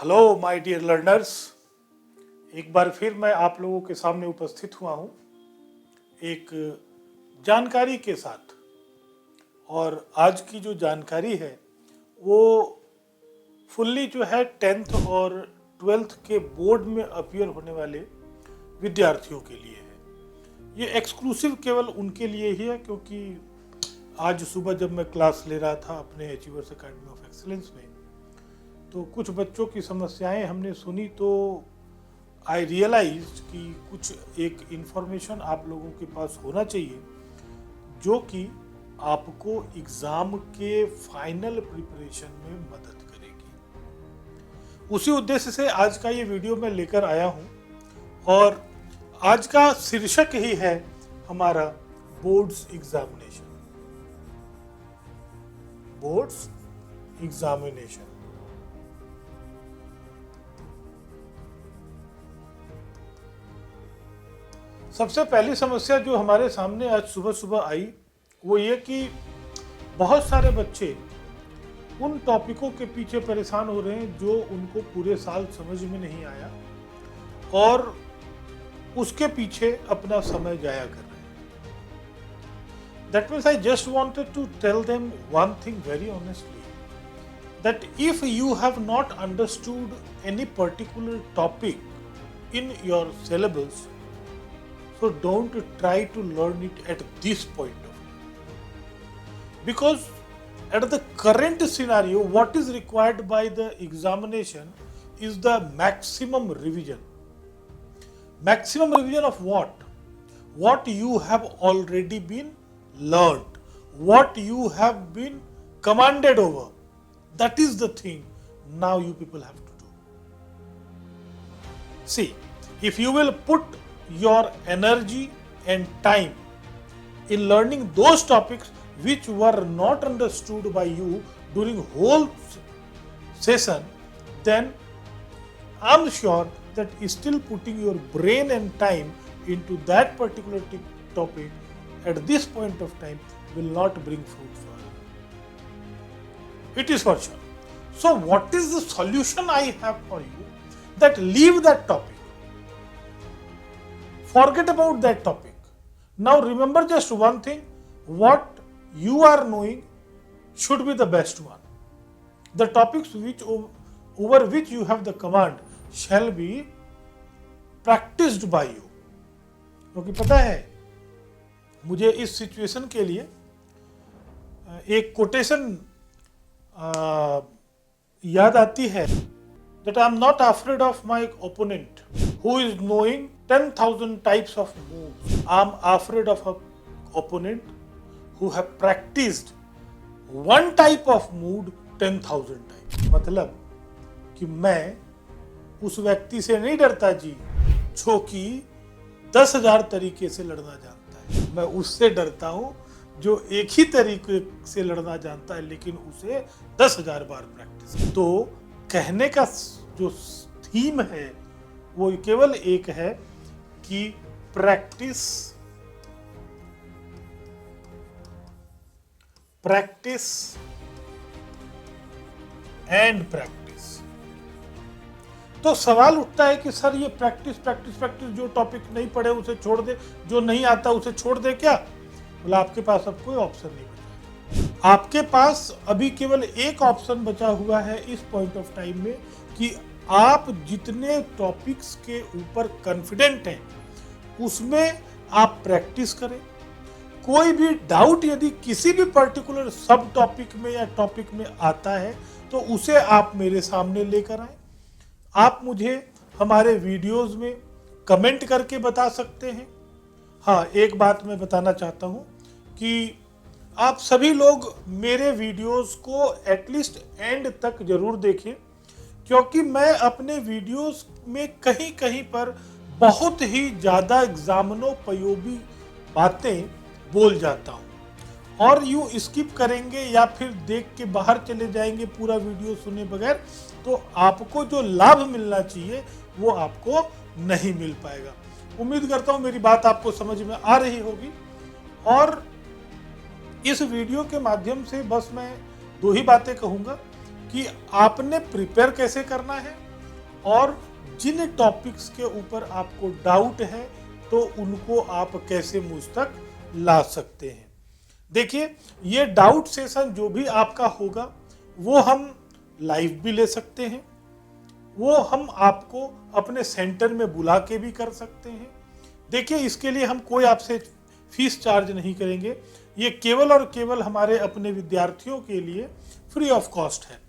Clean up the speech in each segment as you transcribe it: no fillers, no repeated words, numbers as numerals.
Hello my dear learners, एक बार फिर मैं आप लोगों के सामने उपस्थित हुआ हूँ एक जानकारी के साथ। और आज की जो जानकारी है वो फुल्ली जो है 10th और 12th के बोर्ड में अपीयर होने वाले विद्यार्थियों के लिए है। ये एक्सक्लूसिव केवल उनके लिए ही है, क्योंकि आज सुबह जब मैं क्लास ले रहा था अपने अचीवर्स एकेडमी ऑफ एक्सीलेंस में, तो कुछ बच्चों की समस्याएं हमने सुनी, तो आई रियलाइज कि कुछ एक इन्फॉर्मेशन आप लोगों के पास होना चाहिए जो कि आपको एग्ज़ाम के फाइनल प्रिपरेशन में मदद करेगी। उसी उद्देश्य से आज का ये वीडियो मैं लेकर आया हूँ और आज का शीर्षक ही है हमारा बोर्ड्स एग्जामिनेशन। Boards examination. सबसे पहली समस्या जो हमारे सामने आज सुबह सुबह आई वो ये कि बहुत सारे बच्चे उन टॉपिकों के पीछे परेशान हो रहे हैं जो उनको पूरे साल समझ में नहीं आया और उसके पीछे अपना समय जाया कर रहे हैं। That means I just wanted to tell them one thing very honestly, that if you have not understood any particular topic in your syllabus, so don't try to learn it at this point of time. Because at the current scenario, what is required by the examination is the maximum revision. Maximum revision of what? What you have already been learned, what you have been commanded over. That is the thing now you people have to do. See, if you will put your energy and time in learning those topics which were not understood by you during whole session, then I'm sure that still putting your brain and time into that particular topic at this point of time will not bring fruit for you. It is for sure. So what is the solution I have for you? That leave that topic. Forget about that topic. Now remember just one thing, what you are knowing should be the best one. The topics which over which you have the command shall be practiced by you. क्योंकि पता है मुझे इस situation के लिए एक quotation याद आती है, that I am not afraid of my opponent who is knowing 10,000 types of moves. I am afraid of an opponent who have practiced one type of move 10,000 times. मतलब कि मैं उस व्यक्ति से नहीं डरता जी जो कि 10,000 तरीके से लड़ना जानता है। मैं उससे डरता हूँ जो एक ही तरीके से लड़ना जानता है लेकिन उसे 10,000 बार प्रैक्टिस। तो कहने का जो थीम है वो केवल एक है कि प्रैक्टिस एंड प्रैक्टिस। तो सवाल उठता है कि सर ये प्रैक्टिस जो टॉपिक नहीं पढ़े उसे छोड़ दे, जो नहीं आता उसे छोड़ दे क्या? बोला आपके पास अब कोई ऑप्शन नहीं बचा। आपके पास अभी केवल एक ऑप्शन बचा हुआ है इस पॉइंट ऑफ टाइम में कि आप जितने टॉपिक्स के ऊपर कॉन्फिडेंट हैं उसमें आप प्रैक्टिस करें। कोई भी डाउट यदि किसी भी पर्टिकुलर सब टॉपिक में या टॉपिक में आता है तो उसे आप मेरे सामने लेकर आए। आप मुझे हमारे वीडियोस में कमेंट करके बता सकते हैं। हाँ, एक बात मैं बताना चाहता हूँ कि आप सभी लोग मेरे वीडियोस को एटलीस्ट एंड तक जरूर देखें, क्योंकि मैं अपने वीडियोस में कहीं कहीं पर बहुत ही ज़्यादा एग्जामिनोपयोगी बातें बोल जाता हूँ और यूँ स्किप करेंगे या फिर देख के बाहर चले जाएंगे पूरा वीडियो सुने बगैर, तो आपको जो लाभ मिलना चाहिए वो आपको नहीं मिल पाएगा। उम्मीद करता हूँ मेरी बात आपको समझ में आ रही होगी। और इस वीडियो के माध्यम से बस मैं दो ही बातें कहूँगा कि आपने प्रिपेयर कैसे करना है और जिन टॉपिक्स के ऊपर आपको डाउट है तो उनको आप कैसे मुझ तक ला सकते हैं। देखिए, ये डाउट सेशन जो भी आपका होगा वो हम लाइव भी ले सकते हैं, वो हम आपको अपने सेंटर में बुला के भी कर सकते हैं। देखिए, इसके लिए हम कोई आपसे फीस चार्ज नहीं करेंगे, ये केवल और केवल हमारे अपने विद्यार्थियों के लिए फ्री ऑफ कॉस्ट है।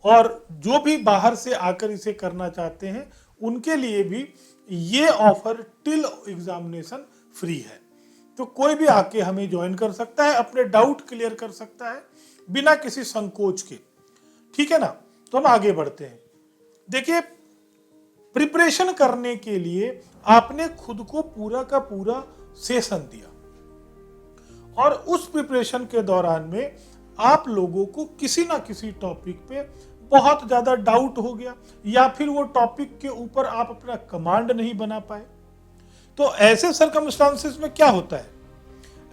और जो भी बाहर से आकर इसे करना चाहते हैं उनके लिए भी ये ऑफर टिल एग्जामिनेशन फ्री है। तो कोई भी आके हमें ज्वाइन कर सकता है, अपने डाउट क्लियर कर सकता है बिना किसी संकोच के। ठीक है ना? तो हम आगे बढ़ते हैं। देखिए, प्रिपरेशन करने के लिए आपने खुद को पूरा का पूरा सेशन दिया और उस प्रिपरेशन के दौरान में आप लोगों को किसी ना किसी टॉपिक पे बहुत ज्यादा डाउट हो गया या फिर वो टॉपिक के ऊपर आप अपना कमांड नहीं बना पाए। तो ऐसे सर्कमस्टांसेस में क्या होता है?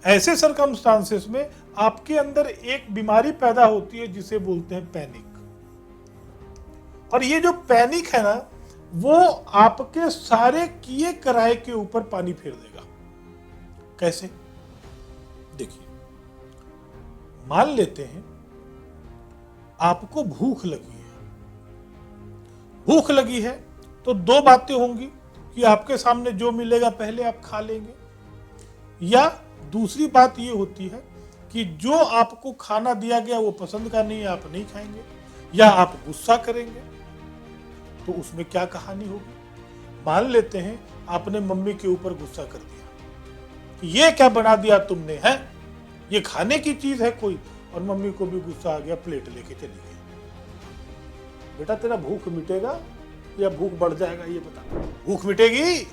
ऐसे सर्कमस्टांसेस में आपके अंदर एक बीमारी पैदा होती है जिसे बोलते हैं पैनिक। और ये जो पैनिक है ना, वो आपके सारे किए कराए के ऊपर पानी फेर देगा। कैसे? देखिए, मान लेते हैं आपको भूख लगी है। भूख लगी है तो दो बातें होंगी कि आपके सामने जो मिलेगा पहले आप खा लेंगे, या दूसरी बात ये होती है कि जो आपको खाना दिया गया वो पसंद का नहीं है, आप नहीं खाएंगे, या आप गुस्सा करेंगे। तो उसमें क्या कहानी होगी? मान लेते हैं आपने मम्मी के ऊपर गुस्सा कर दिया कि ये क्या बना दिया तुमने, है ये खाने की चीज है कोई, और मम्मी को भी गुस्सा आ गया, प्लेट लेके चली गई। बेटा, तेरा भूख मिटेगा या भूख बढ़ जाएगा ये बता। भूख मिटेगी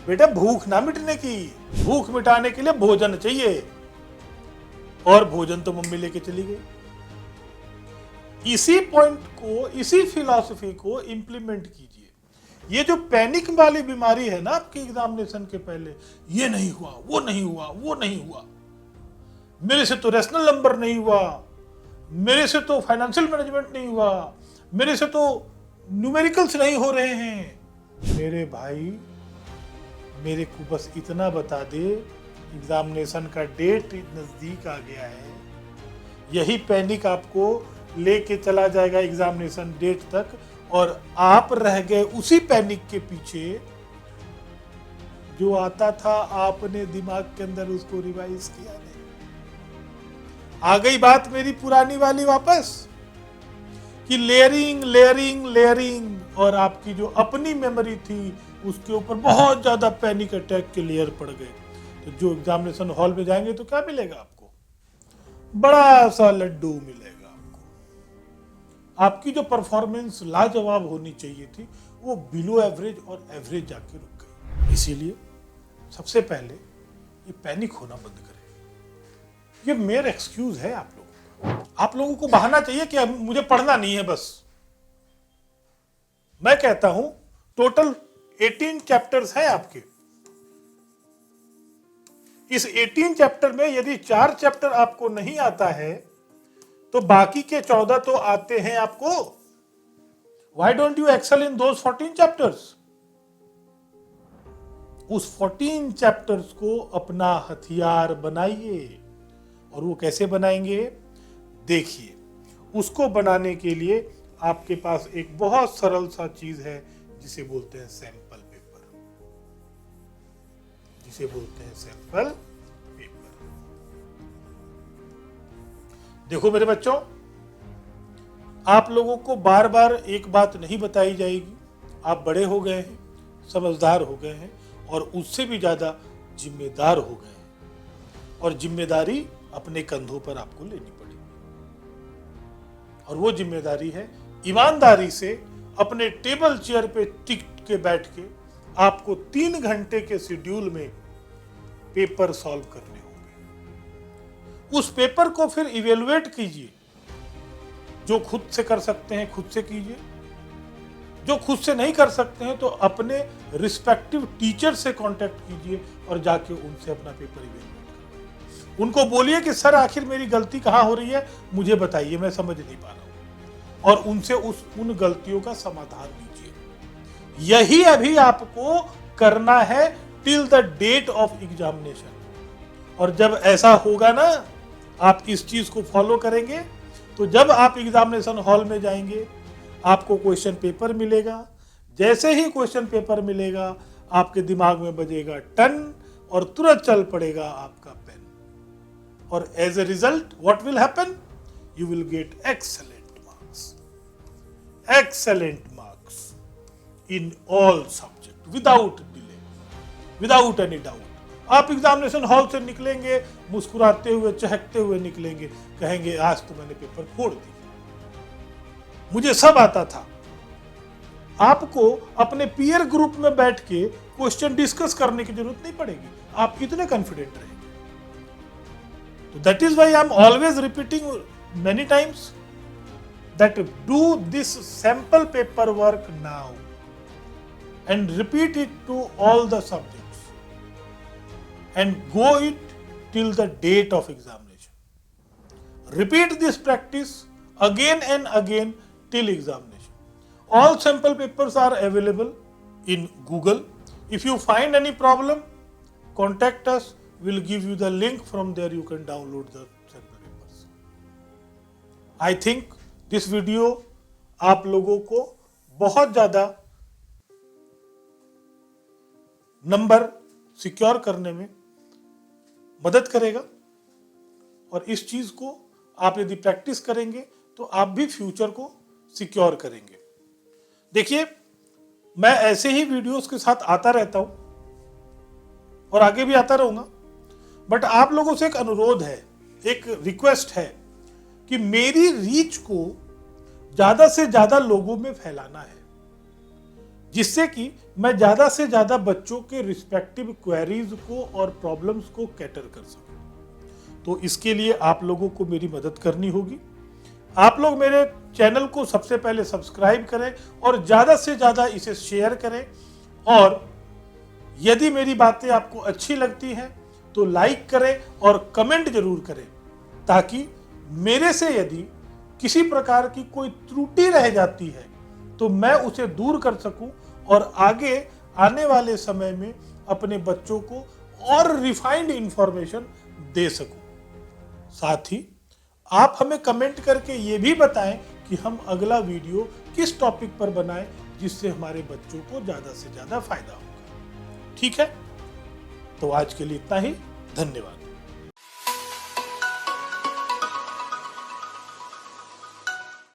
बेटा, भूख ना मिटने की, भूख मिटाने के लिए भोजन चाहिए, और भोजन तो मम्मी लेके चली गई। इसी पॉइंट को, इसी फिलॉसफी को इंप्लीमेंट कीजिए। ये जो पैनिक वाली बीमारी है ना आपके एग्जामिनेशन के पहले, ये नहीं हुआ, वो नहीं हुआ, वो नहीं हुआ, मेरे से तो रैशनल नंबर नहीं हुआ, मेरे से तो फाइनेंशियल मैनेजमेंट नहीं हुआ, मेरे से तो न्यूमेरिकल्स नहीं हो रहे हैं। मेरे भाई, मेरे को बस इतना बता दे, एग्जामिनेशन का डेट नजदीक आ गया है। यही पैनिक आपको लेके चला जाएगा एग्जामिनेशन डेट तक, और आप रह गए उसी पैनिक के पीछे। जो आता था आपने दिमाग के अंदर उसको रिवाइज किया नहीं। आ गई बात मेरी पुरानी वाली वापस कि लेयरिंग लेयरिंग लेयरिंग, और आपकी जो अपनी मेमोरी थी उसके ऊपर बहुत ज्यादा पैनिक अटैक के लेयर पड़ गए। तो जो एग्जामिनेशन हॉल में जाएंगे तो क्या मिलेगा आपको? बड़ा सा लड्डू मिलेगा आपको। आपकी जो परफॉर्मेंस लाजवाब होनी चाहिए थी वो बिलो एवरेज और एवरेज जाके रुक गई। इसीलिए सबसे पहले ये पैनिक होना बंद करें। ये मेरा एक्सक्यूज है आप लोगों का। आप लोगों को बहाना चाहिए कि अब मुझे पढ़ना नहीं है बस। मैं कहता हूं टोटल 18 चैप्टर्स हैं आपके। इस 18 चैप्टर में यदि 4 चैप्टर आपको नहीं आता है तो बाकी के 14 तो आते हैं आपको। Why don't you excel in those 14 chapters? उस 14 चैप्टर्स को अपना हथियार बनाइए। और वो कैसे बनाएंगे? देखिए, उसको बनाने के लिए आपके पास एक बहुत सरल सा चीज है जिसे बोलते हैं सैंपल पेपर। जिसे बोलते हैं सैंपल पेपर। देखो मेरे बच्चों, आप लोगों को बार बार एक बात नहीं बताई जाएगी। आप बड़े हो गए हैं, समझदार हो गए हैं, और उससे भी ज्यादा जिम्मेदार हो गए हैं, और जिम्मेदारी अपने कंधों पर आपको लेनी पड़ेगी। और वो जिम्मेदारी है ईमानदारी से अपने टेबल चेयर पे टिक के बैठ के आपको 3 घंटे के शेड्यूल में पेपर सॉल्व करने होंगे। उस पेपर को फिर इवेलुएट कीजिए। जो खुद से कर सकते हैं खुद से कीजिए, जो खुद से नहीं कर सकते हैं तो अपने रिस्पेक्टिव टीचर से कांटेक्ट कीजिए और जाके उनसे अपना पेपर इवेलुएट करिए। उनको बोलिए कि सर आखिर मेरी गलती कहाँ हो रही है, मुझे बताइए, मैं समझ नहीं पा रहा हूँ, और उनसे उन गलतियों का समाधान लीजिए। यही अभी आपको करना है till the date of examination. और जब ऐसा होगा ना, आप इस चीज को फॉलो करेंगे, तो जब आप एग्जामिनेशन हॉल में जाएंगे आपको क्वेश्चन पेपर मिलेगा। जैसे ही क्वेश्चन पेपर मिलेगा आपके दिमाग में बजेगा टन और तुरंत चल पड़ेगा आपका पेन। और as a result what will happen, you will get excellent marks in all subject without delay, without any doubt. आप एग्जामिनेशन हॉल से निकलेंगे मुस्कुराते हुए, चहकते हुए निकलेंगे, कहेंगे आज तो मैंने पेपर फोड़ दिया, मुझे सब आता था। आपको अपने पीयर ग्रुप में बैठ के क्वेश्चन डिस्कस करने की जरूरत नहीं पड़ेगी, आप इतने कॉन्फिडेंट रहेंगे। तो that is why I am always repeating many times that do this sample paper work now and repeat it to all the subjects and go it till the date of examination. Repeat this practice again and again till examination. All sample papers are available in Google. If you find any problem, contact us. We'll give you the link. From there you can download the sample papers. I think this video आप लोगों को बहुत ज़्यादा number secure करने में मदद करेगा। और इस चीज को आप यदि प्रैक्टिस करेंगे तो आप भी फ्यूचर को सिक्योर करेंगे। देखिए, मैं ऐसे ही वीडियोस के साथ आता रहता हूं और आगे भी आता रहूंगा, बट आप लोगों से एक अनुरोध है, एक रिक्वेस्ट है कि मेरी रीच को ज्यादा से ज्यादा लोगों में फैलाना है, जिससे कि मैं ज्यादा से ज्यादा बच्चों के रिस्पेक्टिव क्वेरीज को और प्रॉब्लम्स को कैटर कर सकूं। तो इसके लिए आप लोगों को मेरी मदद करनी होगी। आप लोग मेरे चैनल को सबसे पहले सब्सक्राइब करें और ज्यादा से ज्यादा इसे शेयर करें। और यदि मेरी बातें आपको अच्छी लगती हैं तो लाइक करें और कमेंट जरूर करें, ताकि मेरे से यदि किसी प्रकार की कोई त्रुटि रह जाती है तो मैं उसे दूर कर सकूं और आगे आने वाले समय में अपने बच्चों को और रिफाइंड इंफॉर्मेशन दे सकूं। साथ ही आप हमें कमेंट करके ये भी बताएं कि हम अगला वीडियो किस टॉपिक पर बनाएं जिससे हमारे बच्चों को ज़्यादा से ज़्यादा फायदा होगा। ठीक है, तो आज के लिए इतना ही। धन्यवाद।